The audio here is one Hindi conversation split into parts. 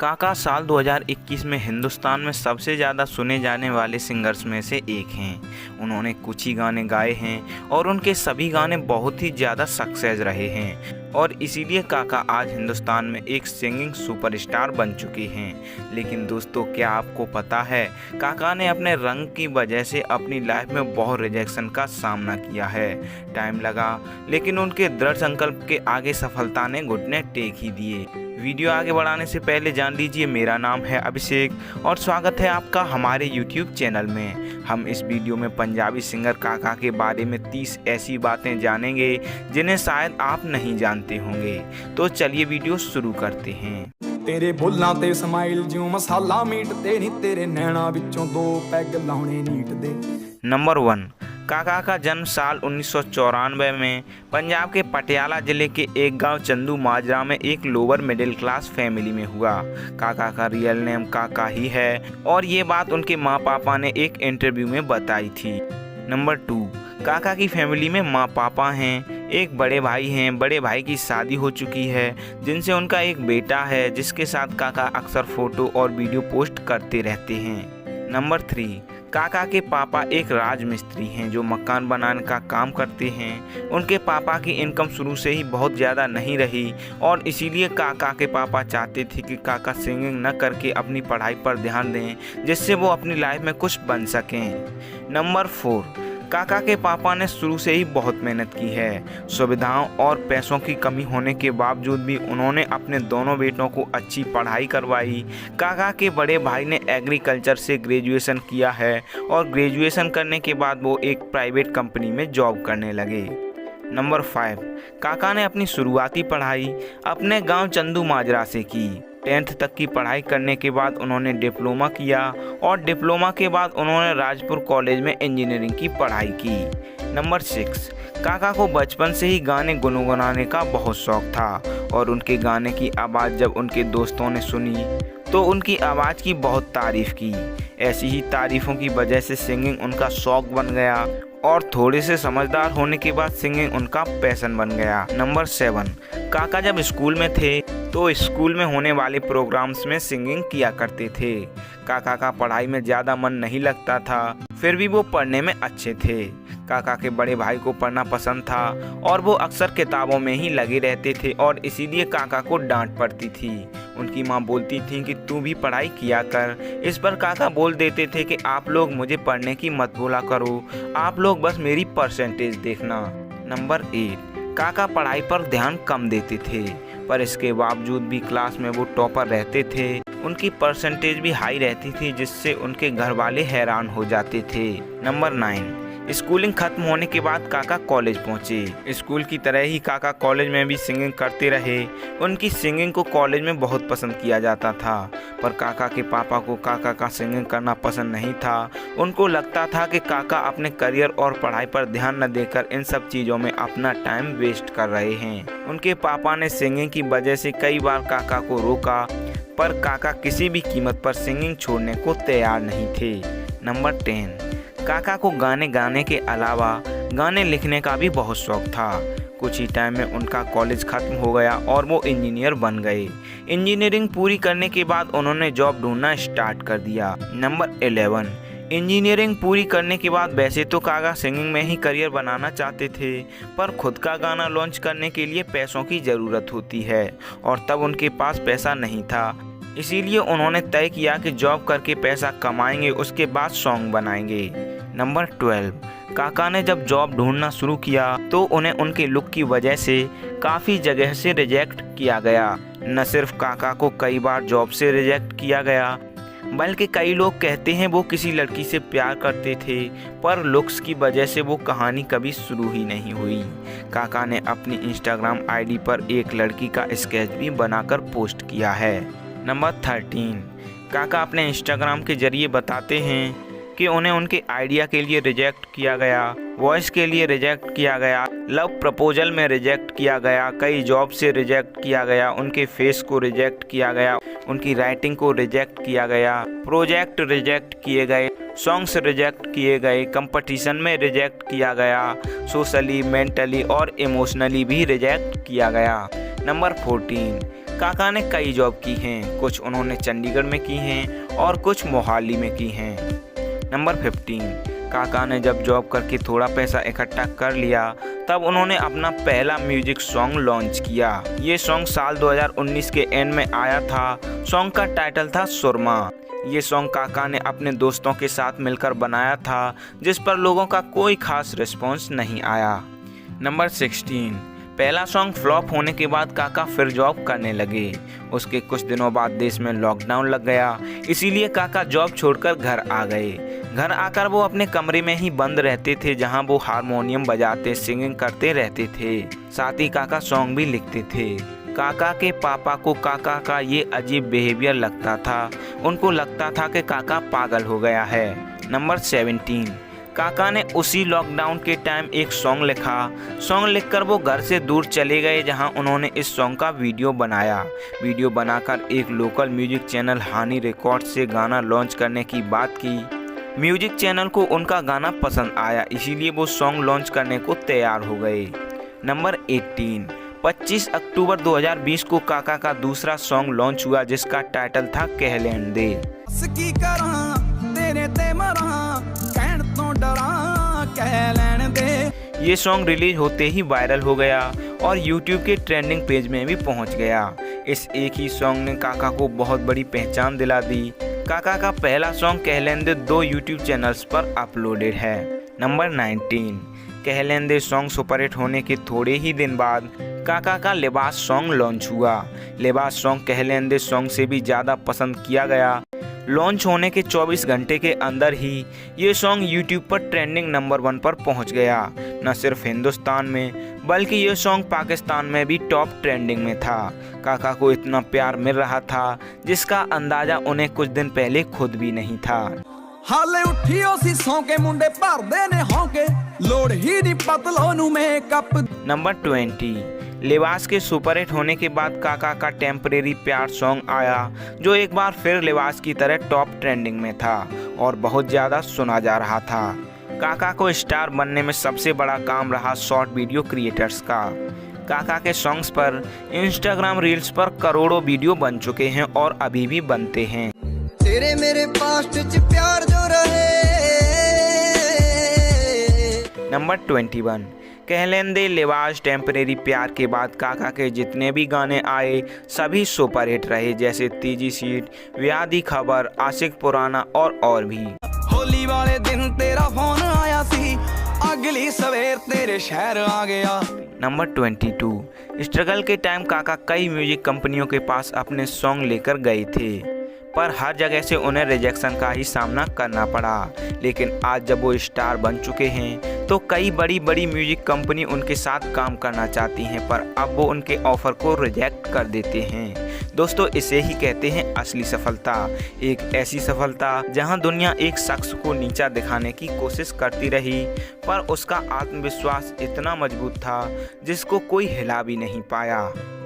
काका साल 2021 में हिंदुस्तान में सबसे ज़्यादा सुने जाने वाले सिंगर्स में से एक हैं। उन्होंने कुछ ही गाने गाए हैं और उनके सभी गाने बहुत ही ज़्यादा सक्सेस रहे हैं और इसीलिए काका आज हिंदुस्तान में एक सिंगिंग सुपरस्टार बन चुके हैं। लेकिन दोस्तों, क्या आपको पता है काका ने अपने रंग की वजह से अपनी लाइफ में बहुत रिजेक्शन का सामना किया है। टाइम लगा, लेकिन उनके दृढ़ संकल्प के आगे सफलता ने घुटने टेक ही दिए। वीडियो आगे बढ़ाने से पहले जान लीजिए, मेरा नाम है अभिषेक और स्वागत है आपका हमारे YouTube चैनल में। हम इस वीडियो में पंजाबी सिंगर काका के बारे में 30 ऐसी बातें जानेंगे जिन्हें शायद आप नहीं जानते होंगे। तो चलिए वीडियो शुरू करते हैं। तेरे बोलां ते स्माइल ज्यों मसाला मीट ते नी तेरे नैना विचों दो पैग लाउणे नीट दे। नंबर 1, काका का जन्म साल 1994 में पंजाब के पटियाला जिले के एक गांव चंदू माजरा में एक लोअर मिडिल क्लास फैमिली में हुआ। काका का रियल नेम काका ही है और ये बात उनके माँ पापा ने एक इंटरव्यू में बताई थी। नंबर 2, काका की फैमिली में माँ पापा हैं, एक बड़े भाई हैं। बड़े भाई की शादी हो चुकी है जिनसे उनका एक बेटा है जिसके साथ काका अक्सर फोटो और वीडियो पोस्ट करते रहते हैं। नंबर 3, काका के पापा एक राजमिस्त्री हैं जो मकान बनाने का काम करते हैं। उनके पापा की इनकम शुरू से ही बहुत ज़्यादा नहीं रही और इसीलिए काका के पापा चाहते थे कि काका सिंगिंग न करके अपनी पढ़ाई पर ध्यान दें जिससे वो अपनी लाइफ में कुछ बन सकें। नंबर 4, काका के पापा ने शुरू से ही बहुत मेहनत की है। सुविधाओं और पैसों की कमी होने के बावजूद भी उन्होंने अपने दोनों बेटों को अच्छी पढ़ाई करवाई। काका के बड़े भाई ने एग्रीकल्चर से ग्रेजुएशन किया है और ग्रेजुएशन करने के बाद वो एक प्राइवेट कंपनी में जॉब करने लगे। नंबर 5, काका ने अपनी शुरुआती पढ़ाई अपने गांव चंदू माजरा से की। 10th तक की पढ़ाई करने के बाद उन्होंने डिप्लोमा किया और डिप्लोमा के बाद उन्होंने राजपुर कॉलेज में इंजीनियरिंग की पढ़ाई की। नंबर 6, काका को बचपन से ही गाने गुनगुनाने का बहुत शौक था और उनके गाने की आवाज़ जब उनके दोस्तों ने सुनी तो उनकी आवाज़ की बहुत तारीफ़ की। ऐसी ही तारीफ़ों की वजह से सिंगिंग उनका शौक बन गया और थोड़े से समझदार होने के बाद सिंगिंग उनका पैशन बन गया। नंबर 7, काका जब स्कूल में थे तो स्कूल में होने वाले प्रोग्राम्स में सिंगिंग किया करते थे। काका का पढ़ाई में ज़्यादा मन नहीं लगता था, फिर भी वो पढ़ने में अच्छे थे। काका के बड़े भाई को पढ़ना पसंद था और वो अक्सर किताबों में ही लगे रहते थे और इसीलिए काका को डांट पड़ती थी। उनकी माँ बोलती थी कि तू भी पढ़ाई किया कर। इस पर काका बोल देते थे कि आप लोग मुझे पढ़ने की मत बोला करो, आप लोग बस मेरी परसेंटेज देखना। नंबर 8, काका पढ़ाई पर ध्यान कम देते थे पर इसके बावजूद भी क्लास में वो टॉपर रहते थे। उनकी परसेंटेज भी हाई रहती थी जिससे उनके घर वाले हैरान हो जाते थे। नंबर 9, स्कूलिंग खत्म होने के बाद काका कॉलेज पहुंचे। स्कूल की तरह ही काका कॉलेज में भी सिंगिंग करते रहे। उनकी सिंगिंग को कॉलेज में बहुत पसंद किया जाता था पर काका के पापा को काका का सिंगिंग करना पसंद नहीं था। उनको लगता था कि काका अपने करियर और पढ़ाई पर ध्यान न देकर इन सब चीज़ों में अपना टाइम वेस्ट कर रहे हैं। उनके पापा ने सिंगिंग की वजह से कई बार काका को रोका पर काका किसी भी कीमत पर सिंगिंग छोड़ने को तैयार नहीं थे। नंबर 10, काका को गाने गाने के अलावा गाने लिखने का भी बहुत शौक था। कुछ ही टाइम में उनका कॉलेज खत्म हो गया और वो इंजीनियर बन गए। इंजीनियरिंग पूरी करने के बाद उन्होंने जॉब ढूंढना स्टार्ट कर दिया। नंबर 11, इंजीनियरिंग पूरी करने के बाद वैसे तो काका सिंगिंग में ही करियर बनाना चाहते थे पर खुद का गाना लॉन्च करने के लिए पैसों की ज़रूरत होती है और तब उनके पास पैसा नहीं था। इसीलिए उन्होंने तय किया कि जॉब करके पैसा कमाएंगे, उसके बाद सॉन्ग बनाएंगे। नंबर 12, काका ने जब जॉब ढूंढना शुरू किया तो उन्हें उनके लुक की वजह से काफ़ी जगह से रिजेक्ट किया गया। न सिर्फ काका को कई बार जॉब से रिजेक्ट किया गया बल्कि कई लोग कहते हैं वो किसी लड़की से प्यार करते थे पर लुक्स की वजह से वो कहानी कभी शुरू ही नहीं हुई। काका ने अपनी इंस्टाग्राम आईडी पर एक लड़की का स्केच भी बनाकर पोस्ट किया है। नंबर 13, काका अपने इंस्टाग्राम के जरिए बताते हैं कि उन्हें उनके आइडिया के लिए रिजेक्ट किया गया, वॉइस के लिए रिजेक्ट किया गया, लव प्रपोजल में रिजेक्ट किया गया, कई जॉब से रिजेक्ट किया गया, उनके फेस को रिजेक्ट किया गया, उनकी राइटिंग को रिजेक्ट किया गया, प्रोजेक्ट रिजेक्ट किए गए, सॉन्ग्स रिजेक्ट किए गए, कंपटीशन में रिजेक्ट किया गया, सोशली, मेंटली और इमोशनली भी रिजेक्ट किया गया। नंबर 14, काका ने कई जॉब की हैं, कुछ उन्होंने चंडीगढ़ में की हैं और कुछ मोहाली में की हैं। नंबर 15, काका ने जब जॉब करके थोड़ा पैसा इकट्ठा कर लिया तब उन्होंने अपना पहला म्यूजिक सॉन्ग लॉन्च किया। ये सॉन्ग साल 2019 के एंड में आया था। सॉन्ग का टाइटल था सुरमा। ये सॉन्ग काका ने अपने दोस्तों के साथ मिलकर बनाया था, जिस पर लोगों का कोई खास रिस्पॉन्स नहीं आया। नंबर 16, पहला सॉन्ग फ्लॉप होने के बाद काका फिर जॉब करने लगे। उसके कुछ दिनों बाद देश में लॉकडाउन लग गया, इसीलिए काका जॉब छोड़कर घर आ गए। घर आकर वो अपने कमरे में ही बंद रहते थे, जहां वो हारमोनियम बजाते सिंगिंग करते रहते थे। साथ ही काका सॉन्ग भी लिखते थे। काका के पापा को काका का ये अजीब बिहेवियर लगता था। उनको लगता था कि काका पागल हो गया है। नंबर 17, काका ने उसी लॉकडाउन के टाइम एक सॉन्ग लिखा। सॉन्ग लिखकर वो घर से दूर चले गए, जहां उन्होंने इस सॉन्ग का वीडियो बनाया। वीडियो बनाकर एक लोकल म्यूजिक चैनल हानी रिकॉर्ड से गाना लॉन्च करने की बात की। म्यूजिक चैनल को उनका गाना पसंद आया, इसीलिए वो सॉन्ग लॉन्च करने को तैयार हो गए। नंबर 18, 25 अक्टूबर 2020 को काका का दूसरा सॉन्ग लॉन्च हुआ, जिसका टाइटल था कह लेन दे। ये सॉन्ग रिलीज होते ही वायरल हो गया और YouTube के ट्रेंडिंग पेज में भी पहुंच गया। इस एक ही सॉन्ग ने काका को बहुत बड़ी पहचान दिला दी। काका का पहला सॉन्ग कह लेन दे 2 YouTube चैनल्स पर अपलोडेड है। नंबर 19, कह लेन दे सॉन्ग सुपरहिट होने के थोड़े ही दिन बाद काका का लिबास सॉन्ग लॉन्च हुआ। लिबास सॉन्ग कह लेन दे सॉन्ग से भी ज़्यादा पसंद किया गया। लॉन्च होने के 24 घंटे के अंदर ही ये सॉन्ग YouTube पर ट्रेंडिंग नंबर 1 पर पहुंच गया। न सिर्फ हिंदुस्तान में बल्कि ये सॉन्ग पाकिस्तान में भी टॉप ट्रेंडिंग में था। काका को इतना प्यार मिल रहा था जिसका अंदाजा उन्हें कुछ दिन पहले खुद भी नहीं था। हाले उठियो सी सौ के मुंडे भरदे ने होके लोड़ ही दी पतलो नु मेकअप। नंबर 20, लिबास के सुपरहिट होने के बाद काका का टेम्परेरी प्यार सॉन्ग आया, जो एक बार फिर लिबास की तरह टॉप ट्रेंडिंग में था और बहुत ज़्यादा सुना जा रहा था। काका को स्टार बनने में सबसे बड़ा काम रहा शॉर्ट वीडियो क्रिएटर्स का। काका के सॉन्ग्स पर इंस्टाग्राम रील्स पर करोड़ों वीडियो बन चुके हैं और अभी भी बनते हैं। तेरे मेरे पास्ट च प्यार जो रहे। नंबर 21, कह लेन दे लिबास टेम्परेरी प्यार के बाद काका के जितने भी गाने आए सभी सुपरहिट रहे, जैसे तीजी सीट, व्याधी खबर, आशिक पुराना और भी। होली वाले दिन तेरा फोन आया सी, अगली सवेर तेरे शहर आ गया। नंबर 22, स्ट्रगल के टाइम काका कई म्यूजिक कंपनियों के पास अपने सॉन्ग लेकर गए थे, पर हर जगह से उन्हें रिजेक्शन का ही सामना करना पड़ा। लेकिन आज जब वो स्टार बन चुके हैं तो कई बड़ी बड़ी म्यूजिक कंपनी उनके साथ काम करना चाहती हैं, पर अब वो उनके ऑफर को रिजेक्ट कर देते हैं। दोस्तों, इसे ही कहते हैं असली सफलता। एक ऐसी सफलता जहां दुनिया एक शख्स को नीचा दिखाने की कोशिश करती रही, पर उसका आत्मविश्वास इतना मजबूत था जिसको कोई हिला भी नहीं पाया।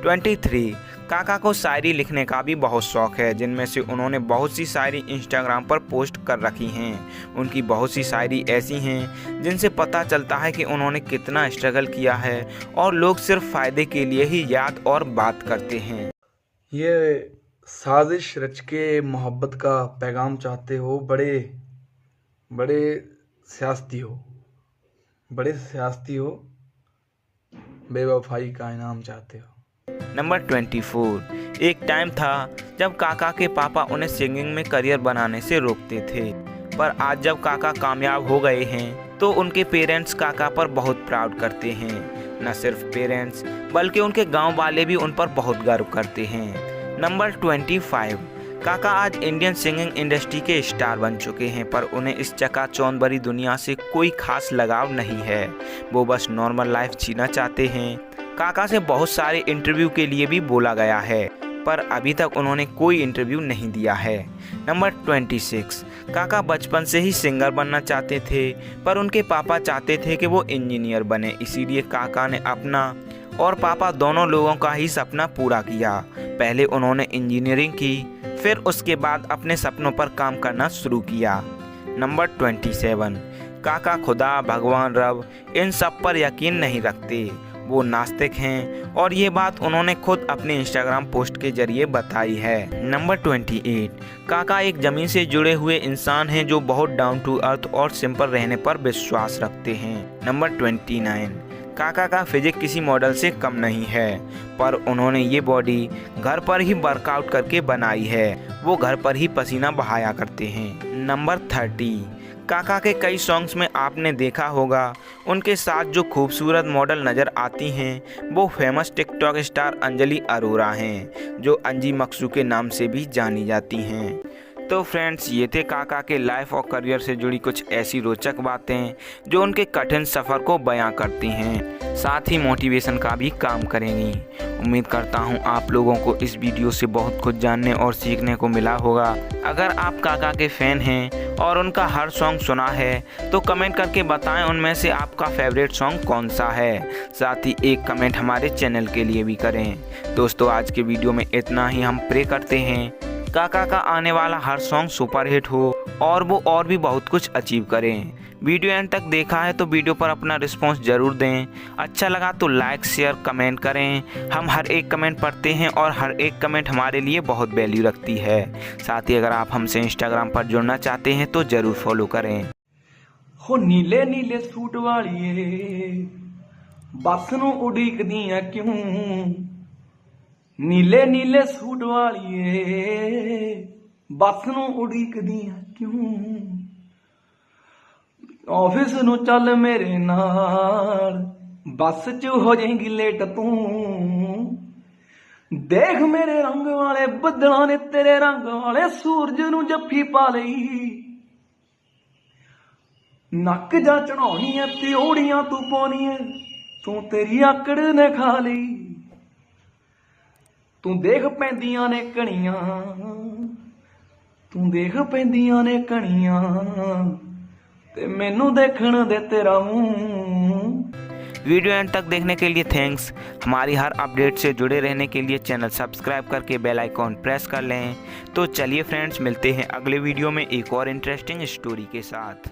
23, काका को शायरी लिखने का भी बहुत शौक है, जिनमें से उन्होंने बहुत सी शायरी इंस्टाग्राम पर पोस्ट कर रखी हैं। उनकी बहुत सी शायरी ऐसी हैं जिनसे पता चलता है कि उन्होंने कितना स्ट्रगल किया है और लोग सिर्फ फ़ायदे के लिए ही याद और बात करते हैं। ये साजिश रच के मोहब्बत का पैगाम चाहते हो, बड़े सियासती हो, बेवफाई का इनाम चाहते हो। नंबर 24, एक टाइम था जब काका के पापा उन्हें सिंगिंग में करियर बनाने से रोकते थे, पर आज जब काका कामयाब हो गए हैं तो उनके पेरेंट्स काका पर बहुत प्राउड करते हैं। न सिर्फ पेरेंट्स बल्कि उनके गांव वाले भी उन पर बहुत गर्व करते हैं। नंबर 25, काका आज इंडियन सिंगिंग इंडस्ट्री के स्टार बन चुके हैं, पर उन्हें इस चकाचौंध भरी दुनिया से कोई खास लगाव नहीं है। वो बस नॉर्मल लाइफ जीना चाहते हैं। काका से बहुत सारे इंटरव्यू के लिए भी बोला गया है, पर अभी तक उन्होंने कोई इंटरव्यू नहीं दिया है। नंबर 26, काका बचपन से ही सिंगर बनना चाहते थे, पर उनके पापा चाहते थे कि वो इंजीनियर बने, इसीलिए काका ने अपना और पापा दोनों लोगों का ही सपना पूरा किया। पहले उन्होंने इंजीनियरिंग की, फिर उसके बाद अपने सपनों पर काम करना शुरू किया। नंबर 27, काका खुदा, भगवान, रब इन सब पर यकीन नहीं रखते। वो नास्तिक हैं और ये बात उन्होंने खुद अपने इंस्टाग्राम पोस्ट के जरिए बताई है। नंबर 28, काका एक ज़मीन से जुड़े हुए इंसान हैं जो बहुत डाउन टू अर्थ और सिंपल रहने पर विश्वास रखते हैं। नंबर 29, काका का फिजिक किसी मॉडल से कम नहीं है, पर उन्होंने ये बॉडी घर पर ही वर्कआउट करके बनाई है। वो घर पर ही पसीना बहाया करते हैं। नंबर 30, काका के कई सॉन्ग्स में आपने देखा होगा उनके साथ जो खूबसूरत मॉडल नज़र आती हैं वो famous TikTok star Anjali Arora हैं, जो अंजी मक्सू के नाम से भी जानी जाती हैं। तो फ्रेंड्स, ये थे काका के लाइफ और करियर से जुड़ी कुछ ऐसी रोचक बातें जो उनके कठिन सफ़र को बयां करती हैं, साथ ही मोटिवेशन का भी काम करेंगी। उम्मीद करता हूँ आप लोगों को इस वीडियो से बहुत कुछ जानने और सीखने को मिला होगा। अगर आप काका के फ़ैन हैं और उनका हर सॉन्ग सुना है तो कमेंट करके बताएं उनमें से आपका फेवरेट सॉन्ग कौन सा है। साथ ही एक कमेंट हमारे चैनल के लिए भी करें। दोस्तों, आज के वीडियो में इतना ही। हम प्रे करते हैं काका का आने वाला हर सॉन्ग सुपरहिट हो और वो और भी बहुत कुछ अचीव करें। वीडियो एंड तक देखा है तो वीडियो पर अपना रिस्पॉन्स ज़रूर दें। अच्छा लगा तो लाइक, शेयर, कमेंट करें। हम हर एक कमेंट पढ़ते हैं और हर एक कमेंट हमारे लिए बहुत वैल्यू रखती है। साथ ही अगर आप हमसे इंस्टाग्राम पर जुड़ना चाहते हैं तो ज़रूर फॉलो करें। हो नीले नीले सूट वालिए बस नूं उड़ीकदियां क्यों, नीले नीले सूट वालिए बस नूं उड़ीकदियां क्यों, ऑफिस नूं चल मेरे नाल बस च हो जाएगी लेट तू, देख मेरे रंग वाले बदलां ने तेरे रंग वाले सूरज नूं जफ्फी पा लई, नक जा चढ़ाउणी है ते ओड़ियां तू पाउणी है, तू तेरी आकड़ ने खा लई, तू देख पैंदियां ने कणियां, तू देख पैंदियां ने कणियां ते मैनू देखण दे तेरा मुंह। वीडियो एंड तक देखने के लिए थैंक्स। हमारी हर अपडेट से जुड़े रहने के लिए चैनल सब्सक्राइब करके बेल आइकॉन प्रेस कर लें। तो चलिए फ्रेंड्स, मिलते हैं अगले वीडियो में एक और इंटरेस्टिंग स्टोरी के साथ।